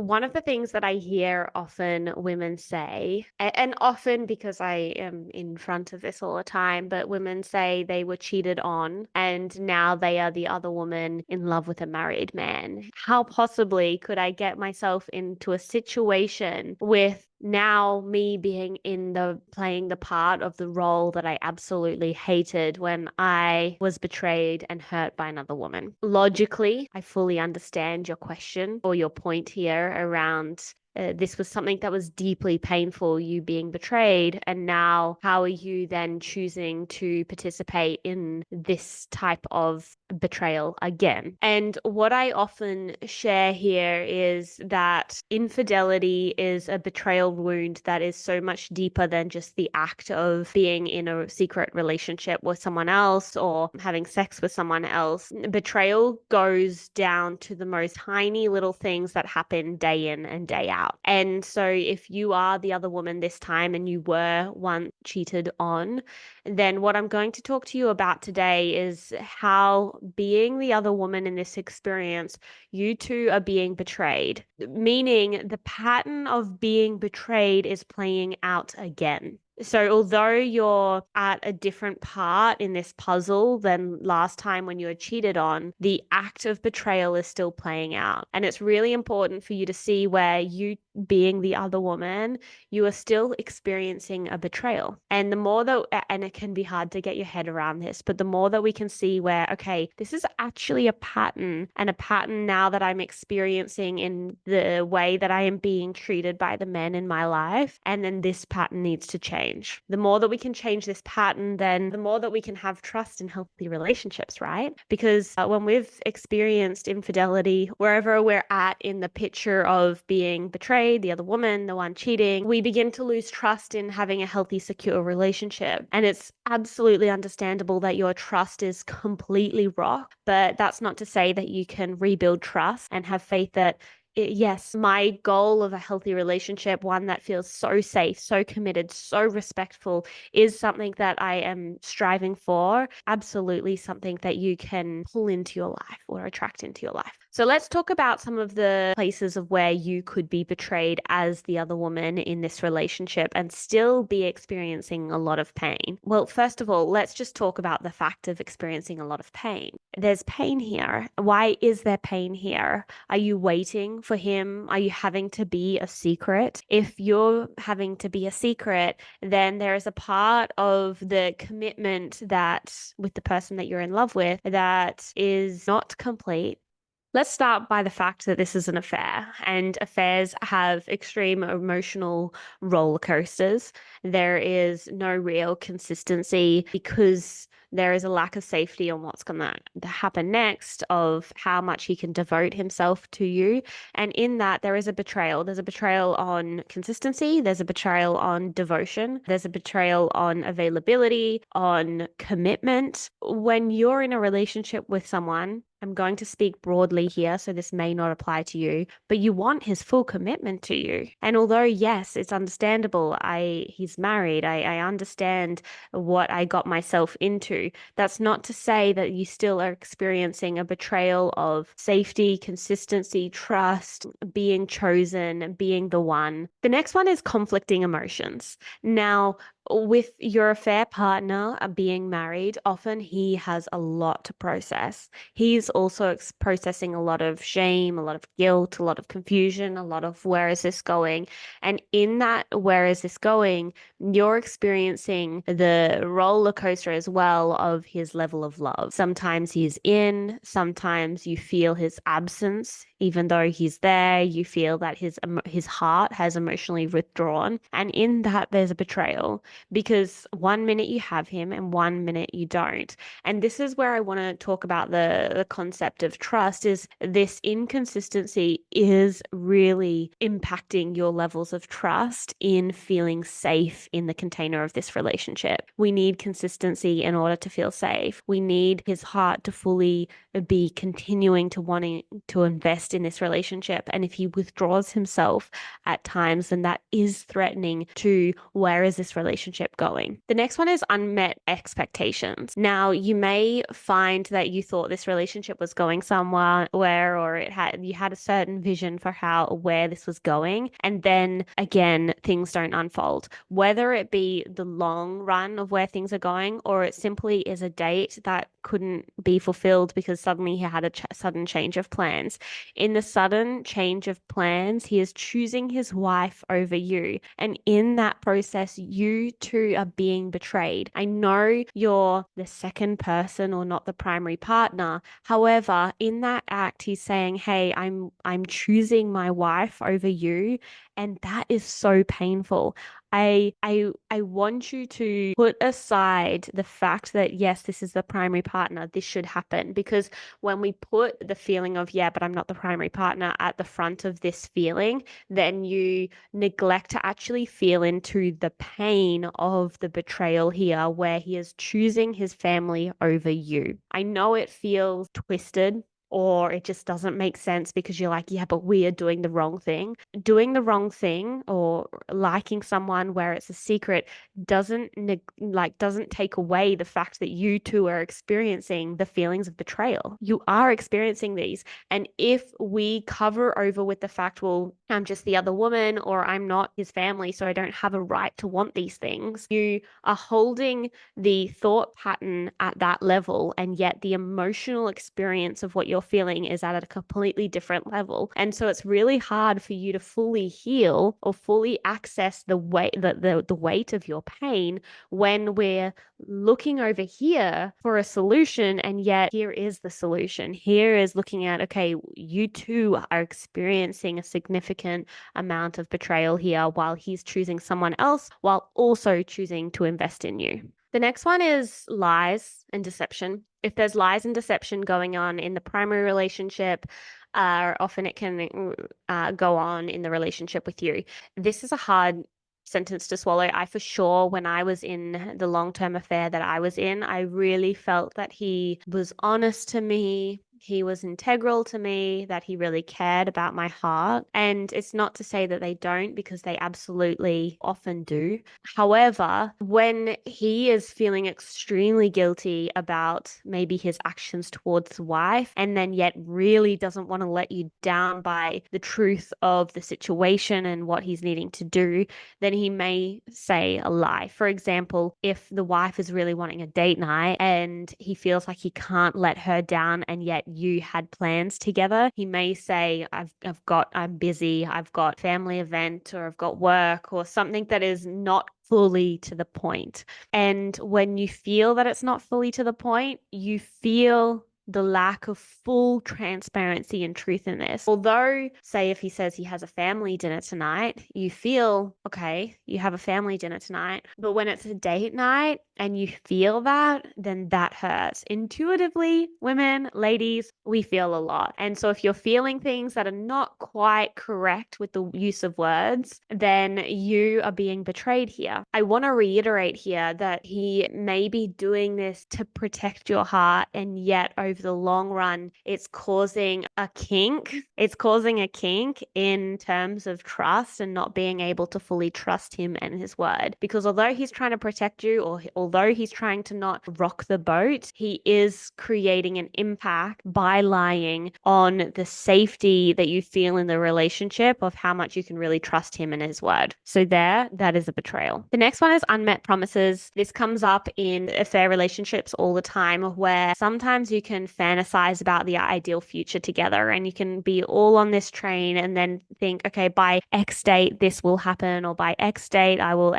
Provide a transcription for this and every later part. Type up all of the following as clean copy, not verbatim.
one of the things that I hear often women say, and often because I am in front of this all the time, but women say they were cheated on and now they are the other woman in love with a married man. How possibly could I get myself into a situation with now me being in the playing the part of the role that I absolutely hated when I was betrayed and hurt by another woman? Logically, I fully understand your question or your point here around this was something that was deeply painful, you being betrayed. And now, how are you then choosing to participate in this type of betrayal again? And what I often share here is that infidelity is a betrayal wound that is so much deeper than just the act of being in a secret relationship with someone else or having sex with someone else. Betrayal goes down to the most tiny little things that happen day in and day out. And so if you are the other woman this time and you were once cheated on, then what I'm going to talk to you about today is how being the other woman in this experience, you two are being betrayed, meaning the pattern of being betrayed is playing out again. So, although you're at a different part in this puzzle than last time when you were cheated on, the act of betrayal is still playing out. And it's really important for you to see where you, being the other woman, you are still experiencing a betrayal. And the more that, and it can be hard to get your head around this, but the more that we can see where, okay, this is actually a pattern and a pattern now that I'm experiencing in the way that I am being treated by the men in my life. And then this pattern needs to change. The more that we can change this pattern, then the more that we can have trust in healthy relationships, right? Because when we've experienced infidelity, wherever we're at in the picture of being betrayed, the other woman, the one cheating, we begin to lose trust in having a healthy, secure relationship. And it's absolutely understandable that your trust is completely rocked, but that's not to say that you can rebuild trust and have faith that yes, my goal of a healthy relationship, one that feels so safe, so committed, so respectful, is something that I am striving for. Absolutely something that you can pull into your life or attract into your life. So let's talk about some of the places of where you could be betrayed as the other woman in this relationship and still be experiencing a lot of pain. Well, first of all, let's just talk about the fact of experiencing a lot of pain. There's pain here. Why is there pain here? Are you waiting for him? Are you having to be a secret? If you're having to be a secret, then there is a part of the commitment that with the person that you're in love with that is not complete. Let's start by the fact that this is an affair, and affairs have extreme emotional roller coasters. There is no real consistency because there is a lack of safety on what's going to happen next, of how much he can devote himself to you. And in that, there is a betrayal. There's a betrayal on consistency, there's a betrayal on devotion, there's a betrayal on availability, on commitment. When you're in a relationship with someone, I'm going to speak broadly here, so this may not apply to you, but you want his full commitment to you. And although, yes, it's understandable, he's married, I understand what I got myself into. That's not to say that you still are experiencing a betrayal of safety, consistency, trust, being chosen, being the one. The next one is conflicting emotions. Now, with your affair partner being married, often he has a lot to process. He's also processing a lot of shame, a lot of guilt, a lot of confusion, a lot of where is this going? And in that, where is this going? You're experiencing the roller coaster as well of his level of love. Sometimes he's in, sometimes you feel his absence. Even though he's there, you feel that his heart has emotionally withdrawn. And in that, there's a betrayal because one minute you have him and one minute you don't. And this is where I want to talk about the concept of trust. Is this inconsistency is really impacting your levels of trust in feeling safe in the container of this relationship. We need consistency in order to feel safe. We need his heart to fully be continuing to wanting to invest in this relationship. And if he withdraws himself at times, then that is threatening to where is this relationship going. The next one is unmet expectations. Now, you may find that you thought this relationship was going somewhere where, or you had a certain vision for how where this was going, and then again things don't unfold. Whether it be the long run of where things are going, or it simply is a date that couldn't be fulfilled because suddenly he had a sudden change of plans. In the sudden change of plans, he is choosing his wife over you. And in that process, you two are being betrayed. I know you're the second person or not the primary partner. However, in that act, he's saying, "Hey, I'm choosing my wife over you." And that is so painful. I want you to put aside the fact that yes, this is the primary partner, this should happen. Because when we put the feeling of, yeah, but I'm not the primary partner at the front of this feeling, then you neglect to actually feel into the pain of the betrayal here, where he is choosing his family over you. I know it feels twisted, or it just doesn't make sense because you're like, yeah, but we are doing the wrong thing. Doing the wrong thing or liking someone where it's a secret doesn't take away the fact that you two are experiencing the feelings of betrayal. You are experiencing these. And if we cover over with the fact, well, I'm just the other woman, or I'm not his family, so I don't have a right to want these things, you are holding the thought pattern at that level, and yet the emotional experience of what you're feeling is at a completely different level. And so it's really hard for you to fully heal or fully access the weight the weight of your pain when we're looking over here for a solution, and yet here is the solution. Here is looking at, okay, you two are experiencing a significant amount of betrayal here while he's choosing someone else while also choosing to invest in you. The next one is lies and deception. If there's lies and deception going on in the primary relationship, often it can go on in the relationship with you. This is a hard sentence to swallow. I for sure, when I was in the long-term affair that I was in, I really felt that he was honest to me. He was integral to me, that he really cared about my heart. And it's not to say that they don't, because they absolutely often do. However, when he is feeling extremely guilty about maybe his actions towards the wife, and then yet really doesn't want to let you down by the truth of the situation and what he's needing to do, then he may say a lie. For example, if the wife is really wanting a date night and he feels like he can't let her down, and yet you had plans together, he may say, I'm busy, I've got family event, or I've got work, or something that is not fully to the point. And when you feel that it's not fully to the point, you feel the lack of full transparency and truth in this. Although, say, if he says he has a family dinner tonight, you feel, okay, you have a family dinner tonight. But when it's a date night and you feel that, then that hurts. Intuitively, women, ladies, we feel a lot. And so if you're feeling things that are not quite correct with the use of words, then you are being betrayed here. I want to reiterate here that he may be doing this to protect your heart, and yet over the long run, it's causing a kink. It's causing a kink in terms of trust and not being able to fully trust him and his word. Because although he's trying to protect you, or although he's trying to not rock the boat, he is creating an impact by lying on the safety that you feel in the relationship, of how much you can really trust him and his word. So that is a betrayal. The next one is unmet promises. This comes up in affair relationships all the time, where sometimes you can fantasize about the ideal future together, and you can be all on this train and then think, okay, by X date this will happen, or by X date I will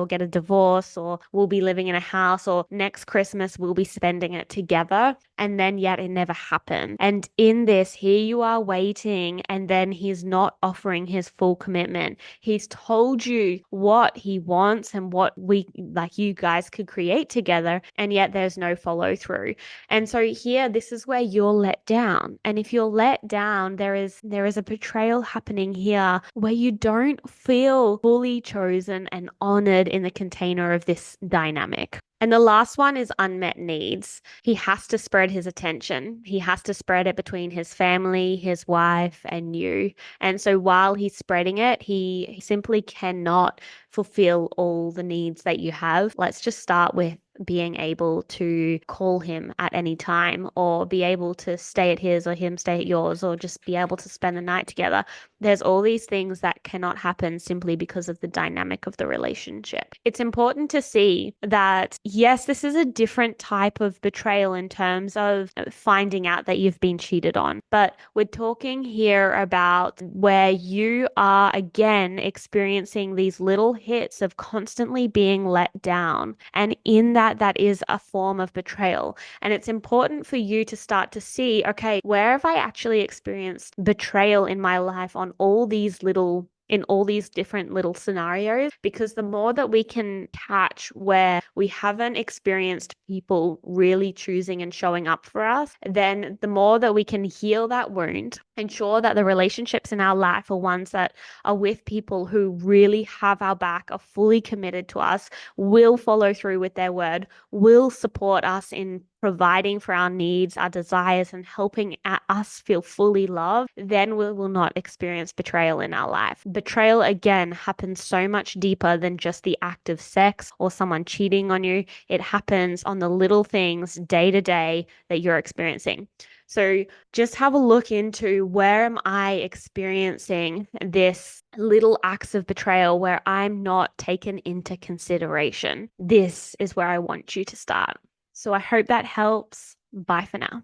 get a divorce, or we'll be living in a house, or next Christmas we'll be spending it together. And then yet it never happened. And in this, here you are waiting, and then he's not offering his full commitment. He's told you what he wants and what you guys could create together, and yet there's no follow through. And so here, this is where you're let down. And if you're let down, there is a betrayal happening here, where you don't feel fully chosen and honored in the container of this dynamic. And the last one is unmet needs. He has to spread his attention. He has to spread it between his family, his wife, and you. And so while he's spreading it, he simply cannot fulfill all the needs that you have. Let's just start with being able to call him at any time, or be able to stay at his or him stay at yours, or just be able to spend the night together. There's all these things that cannot happen simply because of the dynamic of the relationship. It's important to see that, yes, this is a different type of betrayal in terms of finding out that you've been cheated on. But we're talking here about where you are again experiencing these little hits of constantly being let down. And in that, that is a form of betrayal. And it's important for you to start to see, okay, where have I actually experienced betrayal in my life on all these little in all these different little scenarios, because the more that we can catch where we haven't experienced people really choosing and showing up for us, then the more that we can heal that wound, ensure that the relationships in our life are ones that are with people who really have our back, are fully committed to us, will follow through with their word, will support us in providing for our needs, our desires, and helping us feel fully loved, then we will not experience betrayal in our life. Betrayal, again, happens so much deeper than just the act of sex or someone cheating on you. It happens on the little things day to day that you're experiencing. So just have a look into, where am I experiencing this little acts of betrayal where I'm not taken into consideration? This is where I want you to start. So I hope that helps. Bye for now.